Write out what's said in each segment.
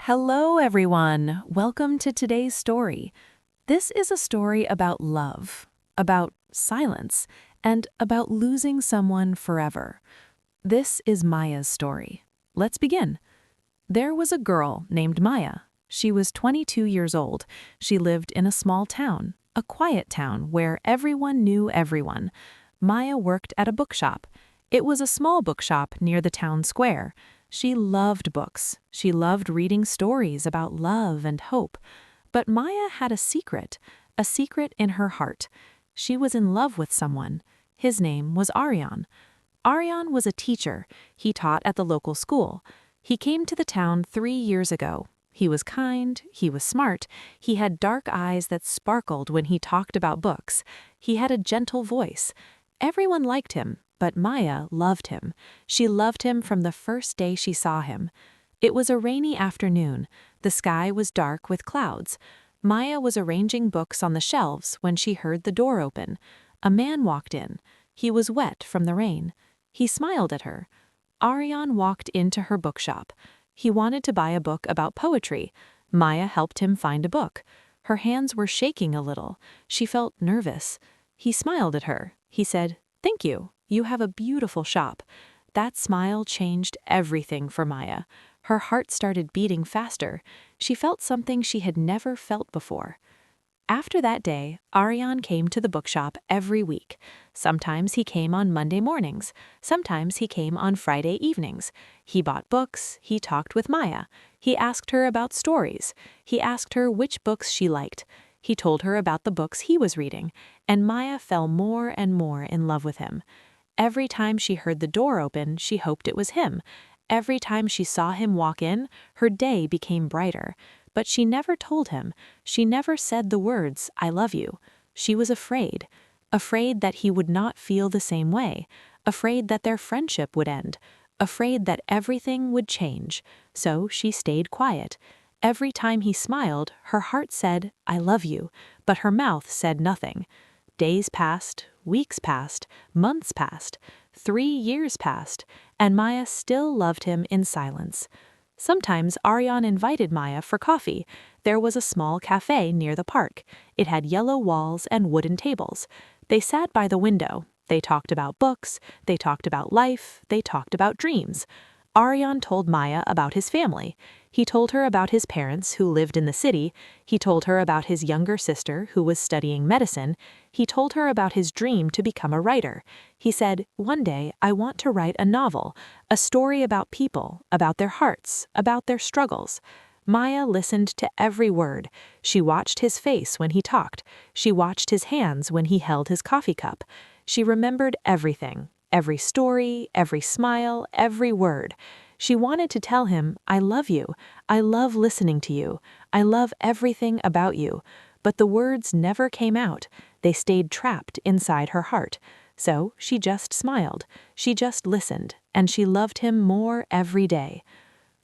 Hello, everyone. Welcome to today's story. This is a story about love, about silence, and about losing someone forever. This is Maya's story. Let's begin. There was a girl named Maya. She was 22 years old. She lived in a small town, a quiet town where everyone knew everyone. Maya worked at a bookshop. It was a small bookshop near the town square. She loved books. She loved reading stories about love and hope. But Maya had a secret in her heart. She was in love with someone. His name was Aryan. Aryan was a teacher. He taught at the local school. He came to the town 3 years ago. He was kind, he was smart, he had dark eyes that sparkled when he talked about books. He had a gentle voice. Everyone liked him, but Maya loved him. She loved him from the first day she saw him. It was a rainy afternoon. The sky was dark with clouds. Maya was arranging books on the shelves when she heard the door open. A man walked in. He was wet from the rain. He smiled at her. Aryan walked into her bookshop. He wanted to buy a book about poetry. Maya helped him find a book. Her hands were shaking a little. She felt nervous. He smiled at her. He said, "Thank you. You have a beautiful shop." That smile changed everything for Maya. Her heart started beating faster. She felt something she had never felt before. After that day, Aryan came to the bookshop every week. Sometimes he came on Monday mornings. Sometimes he came on Friday evenings. He bought books. He talked with Maya. He asked her about stories. He asked her which books she liked. He told her about the books he was reading, and Maya fell more and more in love with him. Every time she heard the door open, she hoped it was him. Every time she saw him walk in, her day became brighter. But she never told him. She never said the words, "I love you." She was afraid. Afraid that he would not feel the same way. Afraid that their friendship would end. Afraid that everything would change. So she stayed quiet. Every time he smiled, her heart said, "I love you," but her mouth said nothing. Days passed, weeks passed, months passed, 3 years passed, and Maya still loved him in silence. Sometimes Aryan invited Maya for coffee. There was a small cafe near the park. It had yellow walls and wooden tables. They sat by the window. They talked about books. They talked about life. They talked about dreams. Aryan told Maya about his family. He told her about his parents who lived in the city. He told her about his younger sister who was studying medicine. He told her about his dream to become a writer. He said, "One day I want to write a novel, a story about people, about their hearts, about their struggles." Maya listened to every word. She watched his face when he talked. She watched his hands when he held his coffee cup. She remembered everything. Every story, every smile, every word. She wanted to tell him, "I love you. I love listening to you. I love everything about you." But the words never came out. They stayed trapped inside her heart. So she just smiled. She just listened, and she loved him more every day.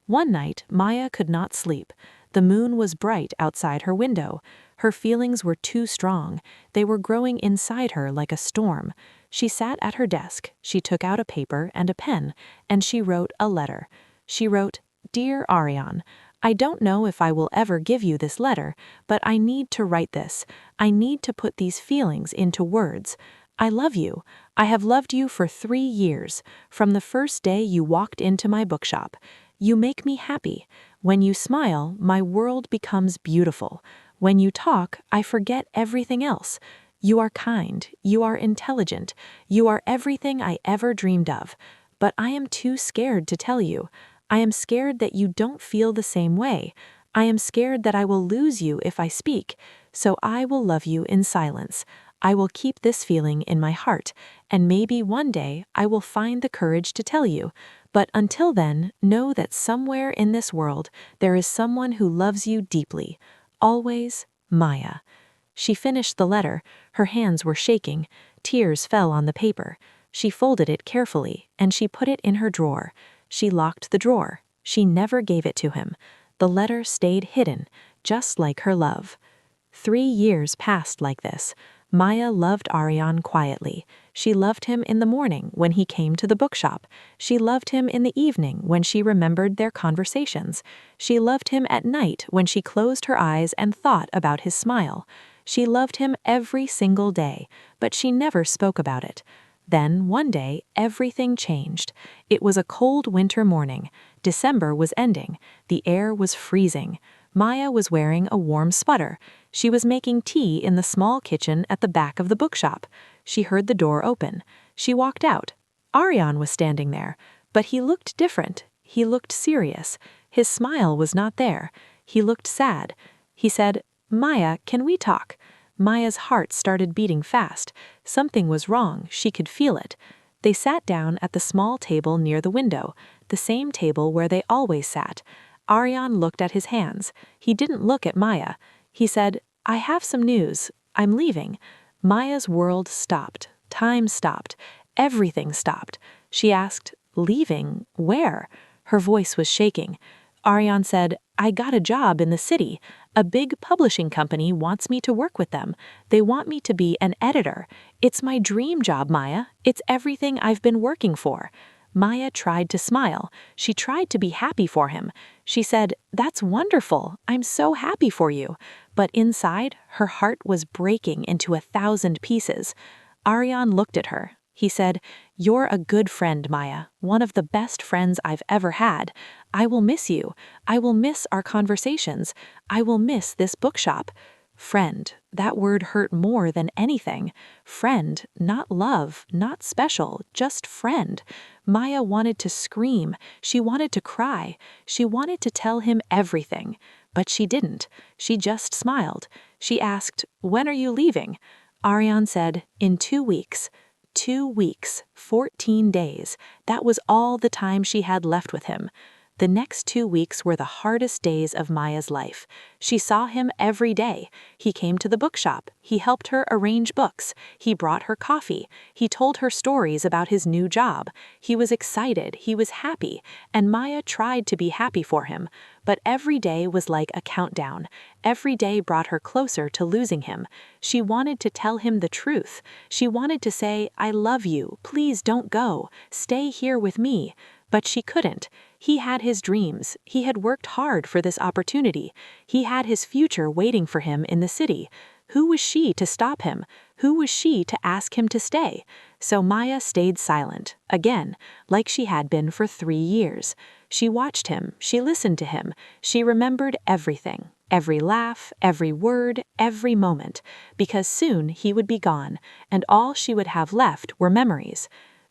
One night, Maya could not sleep. The moon was bright outside her window. Her feelings were too strong. They were growing inside her like a storm. She sat at her desk. She took out a paper and a pen, and she wrote a letter. She wrote, "Dear Aryan, I don't know if I will ever give you this letter, but I need to write this. I need to put these feelings into words. I love you. I have loved you for 3 years, from the first day you walked into my bookshop. You make me happy. When you smile, my world becomes beautiful. When you talk, I forget everything else. You are kind. You are intelligent. You are everything I ever dreamed of. But I am too scared to tell you. I am scared that you don't feel the same way. I am scared that I will lose you if I speak. So I will love you in silence. I will keep this feeling in my heart, and maybe one day I will find the courage to tell you. But until then, know that somewhere in this world there is someone who loves you deeply. Always, Maya." She finished the letter. Her hands were shaking. Tears fell on the paper. She folded it carefully, and she put it in her drawer. She locked the drawer. She never gave it to him. The letter stayed hidden, just like her love. 3 years passed like this. Maya loved Aryan quietly. She loved him in the morning when he came to the bookshop. She loved him in the evening when she remembered their conversations. She loved him at night when she closed her eyes and thought about his smile. She loved him every single day, but she never spoke about it. Then, one day, everything changed. It was a cold winter morning. December was ending. The air was freezing. Maya was wearing a warm sweater. She was making tea in the small kitchen at the back of the bookshop. She heard the door open. She walked out. Aryan was standing there, but he looked different. He looked serious. His smile was not there. He looked sad. He said, "Maya, can we talk?" Maya's heart started beating fast. Something was wrong. She could feel it. They sat down at the small table near the window, the same table where they always sat. Aryan looked at his hands. He didn't look at Maya. He said, "I have some news. I'm leaving." Maya's world stopped. Time stopped. Everything stopped. She asked, "Leaving? Where?" Her voice was shaking. Aryan said, "I got a job in the city. A big publishing company wants me to work with them. They want me to be an editor. It's my dream job, Maya. It's everything I've been working for." Maya tried to smile. She tried to be happy for him. She said, "That's wonderful. I'm so happy for you." But inside, her heart was breaking into 1,000 pieces. Aryan looked at her. He said, "You're a good friend, Maya, one of the best friends I've ever had. I will miss you. I will miss our conversations. I will miss this bookshop." Friend, that word hurt more than anything. Friend, not love, not special, just friend. Maya wanted to scream. She wanted to cry. She wanted to tell him everything. But she didn't. She just smiled. She asked, "When are you leaving?" Aryan said, "In 2 weeks." 2 weeks, 14 days. That was all the time she had left with him. The next 2 weeks were the hardest days of Maya's life. She saw him every day. He came to the bookshop. He helped her arrange books. He brought her coffee. He told her stories about his new job. He was excited. He was happy. And Maya tried to be happy for him. But every day was like a countdown. Every day brought her closer to losing him. She wanted to tell him the truth. She wanted to say, "I love you. Please don't go. Stay here with me." But she couldn't. He had his dreams. He had worked hard for this opportunity. He had his future waiting for him in the city. Who was she to stop him? Who was she to ask him to stay? So Maya stayed silent, again, like she had been for 3 years. She watched him. She listened to him. She remembered everything. Every laugh, every word, every moment. Because soon he would be gone, and all she would have left were memories.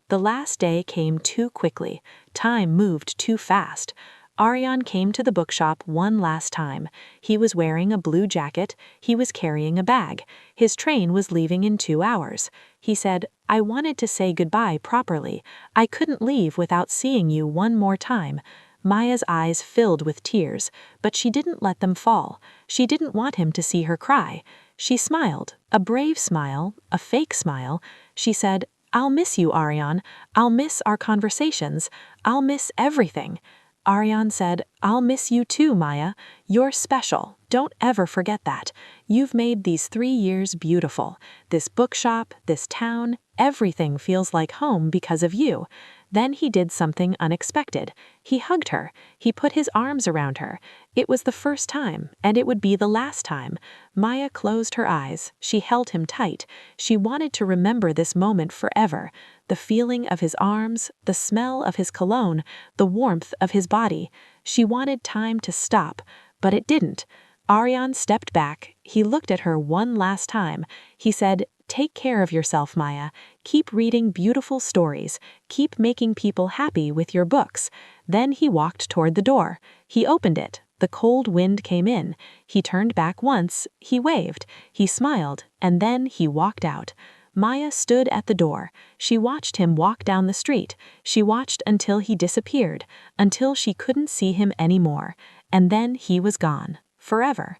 The last day came too quickly. Time moved too fast. Aryan came to the bookshop one last time. He was wearing a blue jacket. He was carrying a bag. His train was leaving in 2 hours. He said, "I wanted to say goodbye properly. I couldn't leave without seeing you one more time." Maya's eyes filled with tears, but she didn't let them fall. She didn't want him to see her cry. She smiled, a brave smile, a fake smile. She said, "I'll miss you, Aryan. I'll miss our conversations. I'll miss everything." Aryan said, "I'll miss you too, Maya. You're special. Don't ever forget that. You've made these 3 years beautiful. This bookshop, this town, everything feels like home because of you." Then he did something unexpected. He hugged her. He put his arms around her. It was the first time, and it would be the last time. Maya closed her eyes. She held him tight. She wanted to remember this moment forever. The feeling of his arms, the smell of his cologne, the warmth of his body. She wanted time to stop, but it didn't. Aryan stepped back. He looked at her one last time. He said, "Take care of yourself, Maya. Keep reading beautiful stories. Keep making people happy with your books." Then he walked toward the door. He opened it. The cold wind came in. He turned back once. He waved. He smiled. And then he walked out. Maya stood at the door. She watched him walk down the street. She watched until he disappeared, until she couldn't see him anymore. And then he was gone. Forever.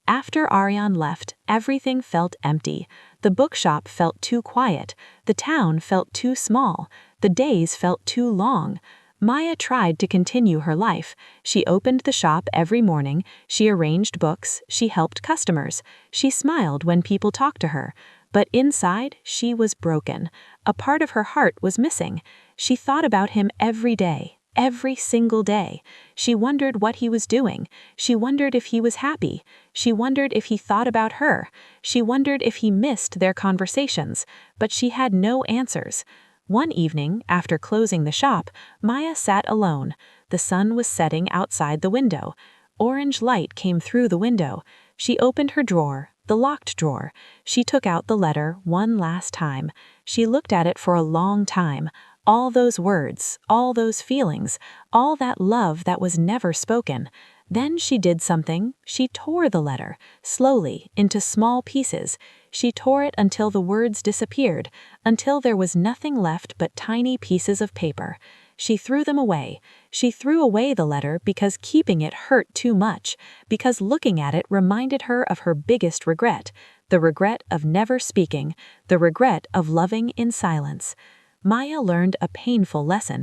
After Aryan left, everything felt empty. The bookshop felt too quiet. The town felt too small. The days felt too long. Maya tried to continue her life. She opened the shop every morning. She arranged books. She helped customers. She smiled when people talked to her. But inside, she was broken. A part of her heart was missing. She thought about him every day. Every single day. She wondered what he was doing. She wondered if he was happy. She wondered if he thought about her. She wondered if he missed their conversations. But she had no answers. One evening, after closing the shop, Maya sat alone. The sun was setting outside the window. Orange light came through the window. She opened her drawer, the locked drawer. She took out the letter one last time. She looked at it for a long time. All those words, all those feelings, all that love that was never spoken. Then she did something. She tore the letter, slowly, into small pieces. She tore it until the words disappeared, until there was nothing left but tiny pieces of paper. She threw them away. She threw away the letter because keeping it hurt too much, because looking at it reminded her of her biggest regret, the regret of never speaking, the regret of loving in silence. Maya learned a painful lesson.